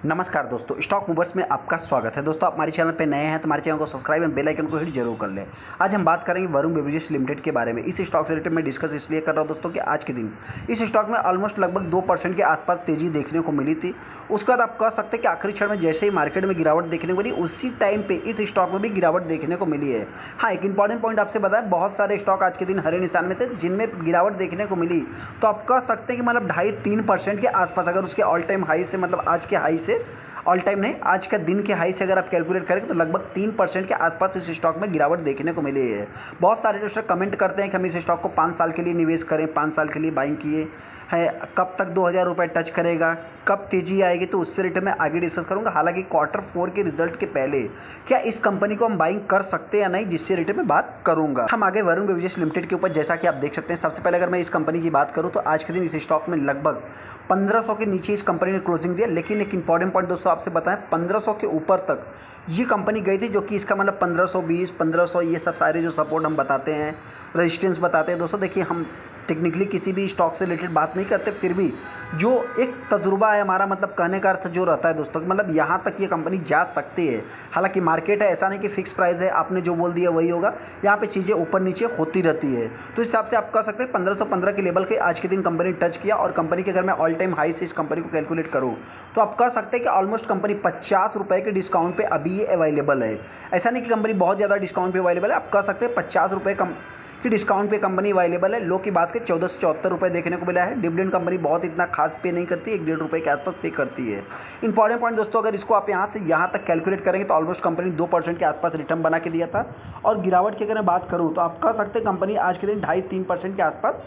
नमस्कार दोस्तों, stock movers में आपका स्वागत है। दोस्तों, आप हमारे चैनल पे नए हैं तो हमारे चैनल को सब्सक्राइब एंड बेल आइकन को हिट जरूर कर लें। आज हम बात करेंगे वरुण बेवरेजेस लिमिटेड के बारे में। इस स्टॉक से रिलेटेड मैं डिस्कस इसलिए कर रहा हूं दोस्तों कि आज के दिन इस स्टॉक में ऑलमोस्ट लगभग 2% के आसपास तेजी देखने को मिली थी। उसके बाद आप कह सकते हैं कि आखिरी क्षण में जैसे ही मार्केट में गिरावट देखने को मिली, उसी टाइम पर इस स्टॉक में भी गिरावट देखने को मिली है। हाँ, एक इंपॉर्टेंट पॉइंट आपसे बताया, बहुत सारे स्टॉक आज के दिन हरे निशान में थे जिनमें गिरावट देखने को मिली। तो आप कह सकते हैं कि मतलब 2.5-3% के आसपास, अगर उसके ऑल टाइम हाई से, मतलब आज के हाई से, ऑल टाइम नहीं, आज का दिन के हाई से अगर आप कैलकुलेट करेंगे तो लगभग 3% के आसपास इस स्टॉक में गिरावट देखने को मिली है। बहुत सारे इन्वेस्टर कमेंट करते हैं कि हम इस स्टॉक को 5 साल के लिए निवेश करें, 5 साल के लिए बाइंग किए हैं, कब तक 2000 रुपये टच करेगा, कब तेजी आएगी, तो उससे रिलेटेड मैं आगे डिस्कस करूंगा। हालांकि Q4 के रिजल्ट के पहले क्या इस कंपनी को हम बाइंग कर सकते हैं या नहीं, जिससे रिलेटेड मैं बात करूंगा। हम आगे वरुण बेवरेजेस लिमिटेड के ऊपर, जैसा कि आप देख सकते हैं, सबसे पहले अगर मैं इस कंपनी की बात करूँ तो आज के दिन इस स्टॉक में लगभग 1500 के नीचे इस कंपनी ने क्लोजिंग दिया। लेकिन एक इंपॉर्टेंट पॉइंट दोस्तों आपसे बताएं, 1500 के ऊपर तक ये कंपनी गई थी, जो कि इसका मतलब 1520, 1500, ये सब सारे जो सपोर्ट हम बताते हैं, रेजिस्टेंस बताते हैं दोस्तों। देखिए, हम टेक्निकली किसी भी स्टॉक से रिलेटेड बात नहीं करते, फिर भी जो एक तजुर्बा है हमारा, मतलब कहने का अर्थ जो रहता है दोस्तों, मतलब यहाँ तक ये कंपनी जा सकती है। हालांकि मार्केट है, ऐसा नहीं कि फिक्स प्राइस है, आपने जो बोल दिया वही होगा। यहाँ पे चीज़ें ऊपर नीचे होती रहती है। तो इस हिसाब से आप कह सकते हैं 1515 के लेवल के आज के दिन कंपनी टच किया। और कंपनी के अगर मैं ऑल टाइम हाई से इस कंपनी को कैलकुलेट करूँ तो आप कह सकते हैं कि ऑलमोस्ट कंपनी 50 रुपये के डिस्काउंट पर अभी ये अवेलेबल है। ऐसा नहीं कि कंपनी बहुत ज़्यादा डिस्काउंट पर अवेलेबल है, आप कह सकते हैं 50 रुपये कि डिस्काउंट पे कंपनी अवेलेबल है। लो की बात करें 1474 रुपये देखने को मिला है। डिविडेंड कंपनी बहुत इतना खास पे नहीं करती, 1-1.5 रुपये के आसपास पे करती है। इंपॉर्टेंट पॉइंट दोस्तों, अगर इसको आप यहाँ से यहाँ तक कैलकुलेट करेंगे तो ऑलमोस्ट कंपनी 2% के आसपास रिटर्न बना के दिया था। और गिरावट की अगर मैं बात करूँ तो आप कह सकते हैं कंपनी आज के दिन 2.5-3% के आसपास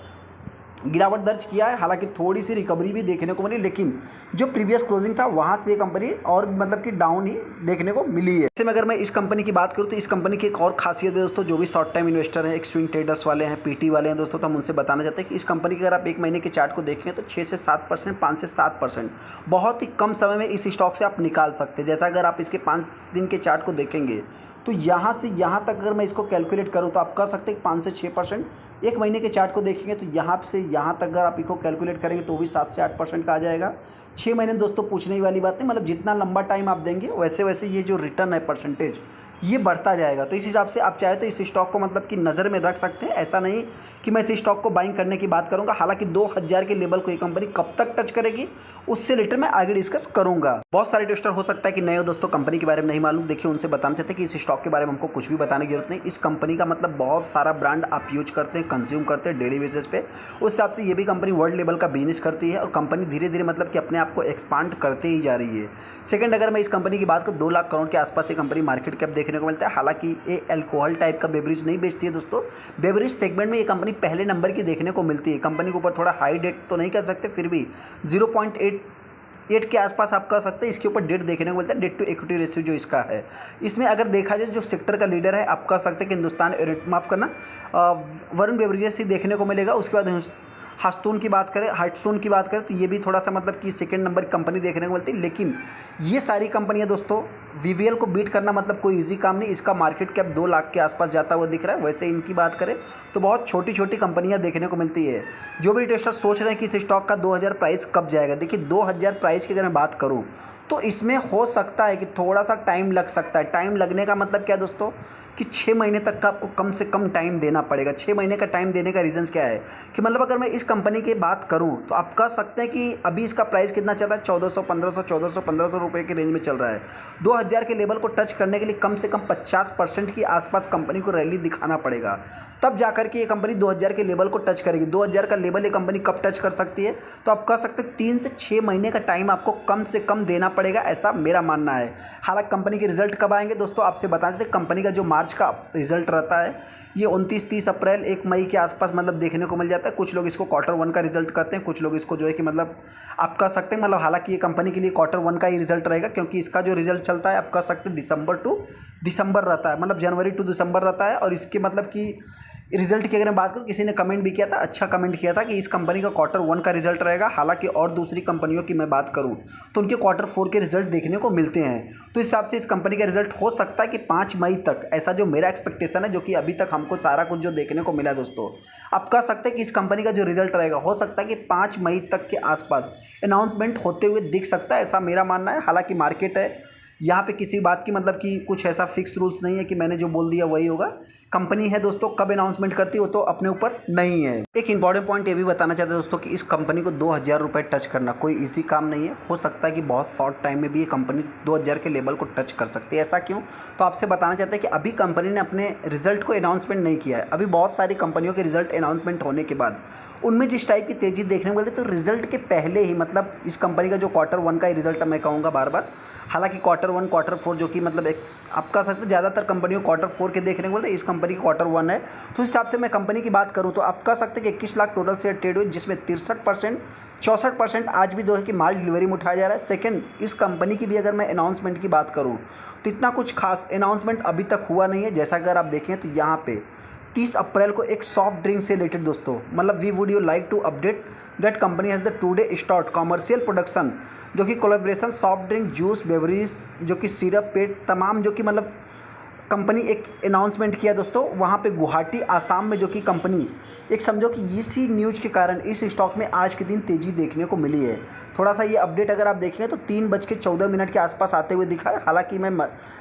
गिरावट दर्ज किया है। हालांकि थोड़ी सी रिकवरी भी देखने को मिली, लेकिन जो प्रीवियस क्लोजिंग था वहां से ये कंपनी और मतलब कि डाउन ही देखने को मिली है। जैसे में अगर मैं इस कंपनी की बात करूं तो इस कंपनी की एक और खासियत है दोस्तों, जो भी शॉर्ट टाइम इन्वेस्टर हैं, एक स्विंग ट्रेडर्स वाले हैं, पीटी वाले हैं दोस्तों, तो हम उनसे बताना चाहते हैं कि इस कंपनी के अगर आप 1 महीने के चार्ट को देखेंगे तो 6 से 7%, 5 से 7% बहुत ही कम समय में इस स्टॉक से आप निकाल सकते हैं। जैसा अगर आप इसके 5 दिन के चार्ट को देखेंगे तो यहाँ से यहाँ तक अगर मैं इसको कैलकुलेट करूँ तो आप कह सकते हैं 5 से 6%। 1 महीने के चार्ट को देखेंगे तो यहाँ से यहाँ तक अगर आप इसको कैलकुलेट करेंगे तो भी 7 से 8% का आ जाएगा। 6 महीने दोस्तों पूछने ही वाली बात नहीं, मतलब जितना लंबा टाइम आप देंगे वैसे वैसे ये जो रिटर्न है परसेंटेज ये बढ़ता जाएगा। तो इस हिसाब से आप चाहे तो इस स्टॉक को मतलब कि नज़र में रख सकते हैं। ऐसा नहीं कि मैं इस स्टॉक को बाइंग करने की बात करूंगा। हालांकि 2000 के लेवल को ये कंपनी कब तक टच करेगी उससे रिलेटेड मैं आगे डिस्कस करूंगा। बहुत सारे इन्वेस्टर हो सकता है कि नए हो दोस्तों, कंपनी के बारे में नहीं मालूम। देखिए, उनसे बताना चाहते हैं कि इस स्टॉक के बारे में हमको कुछ भी बताने की जरूरत नहीं। इस कंपनी का मतलब बहुत सारा ब्रांड आप यूज करते हैं, कंज्यूम करते हैं डेली बेसिस पे। उस हिसाब से ये भी कंपनी वर्ल्ड लेवल का बिजनेस करती है और कंपनी धीरे धीरे मतलब कि अपने आप को एक्सपांड करते ही जा रही है। सेकंड, अगर मैं इस कंपनी की बात करूँ 2 लाख करोड़ के आसपास ये कंपनी मार्केट कैप देखने को मिलता है। हालांकि ये अल्कोहल टाइप का बेवरेज नहीं बेचती है दोस्तों। बेवरेज सेगमेंट में ये कंपनी पहले नंबर की देखने को मिलती है। कंपनी के ऊपर थोड़ा हाई डेट तो नहीं कह सकते, फिर भी 0.8 के आसपास आप कह सकते हैं इसके ऊपर डेट देखने को मिलता है। डेट टू इक्विटी रेशियो जो इसका है, इसमें अगर देखा जाए जो सेक्टर का लीडर है आप कह सकते हैं कि हिंदुस्तान, माफ़ करना, वरुण बेवरेजेस ही देखने को मिलेगा। उसके बाद हास्टोन की बात करें, हाइटस्टोन की बात करें तो ये भी थोड़ा सा मतलब कि सेकंड नंबर की कंपनी देखने को मिलती है। लेकिन ये सारी कंपनियां दोस्तों वीवीएल को बीट करना मतलब कोई इजी काम नहीं। इसका मार्केट कैप 2 लाख के आसपास जाता हुआ दिख रहा है। वैसे इनकी बात करें तो बहुत छोटी छोटी कंपनियां देखने को मिलती है। जो भी इन्वेस्टर सोच रहे हैं कि इस स्टॉक का 2000 प्राइस कब जाएगा, देखिए 2000 प्राइस की अगर मैं बात करूँ तो इसमें हो सकता है कि थोड़ा सा टाइम लग सकता है। टाइम लगने का मतलब क्या दोस्तों कि 6 महीने तक का आपको कम से कम टाइम देना पड़ेगा। 6 महीने का टाइम देने का रीज़न्स क्या है कि मतलब अगर मैं इस कंपनी की बात करूं तो आप कह सकते हैं कि अभी इसका प्राइस कितना चल रहा है, 1400-1500 रुपये के रेंज में चल रहा है। 2000 के लेवल को टच करने के लिए कम से कम 50% के आसपास कंपनी को रैली दिखाना पड़ेगा, तब जाकर के ये कंपनी 2000 के लेवल को टच करेगी। 2000 का लेवल ये कंपनी कब टच कर सकती है, तो आप कह सकते हैं 3 से 6 महीने का टाइम आपको कम से कम देना पड़ेगा, ऐसा मेरा मानना है। हालांकि कंपनी के रिजल्ट कब आएंगे दोस्तों आपसे बता देते हैं। कंपनी का जो मार्च का रिजल्ट रहता है ये 29-30 अप्रैल 1 मई के आसपास मतलब देखने को मिल जाता है। कुछ लोग इसको Q1 का रिजल्ट कहते हैं, कुछ लोग इसको जो है कि मतलब आप कह सकते हैं, मतलब हालांकि ये कंपनी के लिए Q1 का ही रिजल्ट रहेगा, क्योंकि इसका जो रिजल्ट चलता है आप कह सकते हैं दिसंबर टू दिसंबर रहता है, मतलब जनवरी टू दिसंबर रहता है। और इसके मतलब कि रिजल्ट की अगर मैं बात करूँ, किसी ने कमेंट भी किया था, अच्छा कमेंट किया था कि इस कंपनी का Q1 का रिजल्ट रहेगा। हालांकि और दूसरी कंपनियों की मैं बात करूँ तो उनके Q4 के रिजल्ट देखने को मिलते हैं। तो इस हिसाब से इस कंपनी का रिजल्ट हो सकता है कि 5 मई तक, ऐसा जो मेरा एक्सपेक्टेशन है, जो कि अभी तक हमको सारा कुछ जो देखने को मिला है दोस्तों, आप कह सकते हैं कि इस कंपनी का जो रिजल्ट रहेगा हो सकता है कि 5 मई तक के आसपास अनाउंसमेंट होते हुए दिख सकता है, ऐसा मेरा मानना है। हालांकि मार्केट है, यहाँ पे किसी बात की मतलब कि कुछ ऐसा फिक्स रूल्स नहीं है कि मैंने जो बोल दिया वही होगा। कंपनी है दोस्तों, कब अनाउंसमेंट करती हो तो अपने ऊपर नहीं है। एक इंपॉर्टेंट पॉइंट ये भी बताना चाहते हैं दोस्तों कि इस कंपनी को 2000 रुपये टच करना कोई इजी काम नहीं है। हो सकता है कि बहुत शॉर्ट टाइम में भी ये कंपनी 2000 के लेवल को टच कर सकती है। ऐसा क्यों? तो आपसे बताना चाहते हैं कि अभी कंपनी ने अपने रिजल्ट को अनाउंसमेंट नहीं किया है। अभी बहुत सारी कंपनियों के रिजल्ट अनाउंसमेंट होने के बाद उनमें जिस टाइप की तेज़ी देखने को मिली, तो रिजल्ट के पहले ही मतलब इस कंपनी का जो Q1 का ही रिजल्ट मैं कहूँगा बार बार, हालांकि Q1 Q4 जो कि मतलब एक आप कह सकते हैं ज़्यादातर कंपनियों Q4 के देखने को मिलते हैं, इस कंपनी की Q1 है। तो इस हिसाब से मैं कंपनी की बात करूँ तो आप कह सकते हैं कि 21 लाख टोटल शेयर ट्रेड हुए, जिसमें 63% 64% आज भी जो है कि माल डिलीवरी में उठाया जा रहा है। सेकंड, इस कंपनी की भी अगर मैं अनाउंसमेंट की बात करूँ तो इतना कुछ खास अनाउंसमेंट अभी तक हुआ नहीं है। जैसा अगर आप देखें तो यहाँ पे 30 अप्रैल को एक सॉफ्ट ड्रिंक से रिलेटेड दोस्तों, मतलब we would you like to update that company has the today start commercial production, जो कि collaboration soft drink, juice, beverage, जो कि सिरप, पेट, तमाम जो कि मतलब कंपनी एक अनाउंसमेंट किया दोस्तों वहाँ पे गुवाहाटी आसाम में, जो कि कंपनी एक समझो कि इसी न्यूज़ के कारण इस स्टॉक में आज के दिन तेज़ी देखने को मिली है। थोड़ा सा ये अपडेट अगर आप देखेंगे तो 3:14 के आसपास आते हुए दिखा है। हालांकि मैं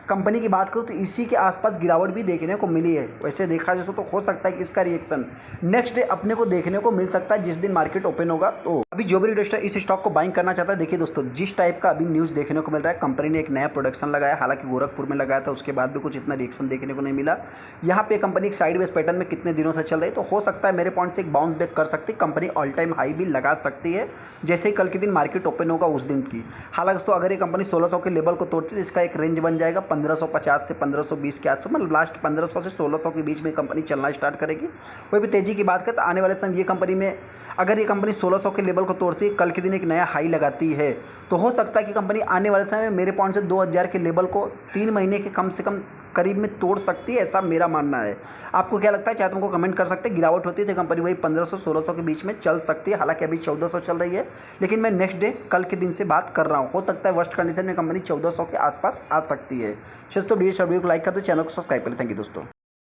कंपनी की बात करूँ तो इसी के आसपास गिरावट भी देखने को मिली है। वैसे देखा जाए तो हो सकता है कि इसका रिएक्शन नेक्स्ट डे अपने को देखने को मिल सकता है जिस दिन मार्केट ओपन होगा। तो अभी जो भी इन्वेस्टर इस स्टॉक को बाइंग करना चाहता है, देखिए दोस्तों जिस टाइप का अभी न्यूज़ देखने को मिल रहा है, कंपनी ने एक नया प्रोडक्शन लगाया, हालांकि गोरखपुर में लगाया था, उसके बाद भी कुछ इतना रिएक्शन देखने को नहीं मिला। यहाँ पे कंपनी एक साइडवेज पैटर्न में कितने दिनों से चल रही है, तो हो सकता है मेरे पॉइंट से एक बाउंस बैक कर सकती है कंपनी, ऑल टाइम हाई भी लगा सकती है जैसे ही कल के दिन मार्केट ओपन होगा उस दिन की। हालांकि दोस्तों अगर ये कंपनी 1600 के लेवल को तोड़ती है तो इसका एक रेंज बन जाएगा 1550 से 1520 के आसपास, मतलब लास्ट 1500 से 1600 के बीच में कंपनी चलना स्टार्ट करेगी। वही भी तेजी की बात करें तो आने वाले समय ये कंपनी में अगर ये कंपनी 1600 के लेवल को तोड़ती है, कल के दिन एक नया हाई लगाती है, तो हो सकता है कि कंपनी आने वाले समय में मेरे पॉइंट से 2000 के लेवल को 3 महीने के कम से कम करीब में तोड़ सकती है, ऐसा मेरा मानना है। आपको क्या लगता है? चाहे तुमको कमेंट कर सकते हैं। गिरावट होती है तो कंपनी वही 1500-1600 के बीच में चल सकती है, हालांकि अभी 1400 चल रही है, लेकिन मैं नेक्स्ट डे कल के दिन से बात कर रहा हूँ। हो सकता है वर्स्ट कंडीशन में कंपनी 1400 के आसपास आ सकती है। तो वीडियो को लाइक कर दो, चैनल को सब्सक्राइब करें। थैंक यू दोस्तों।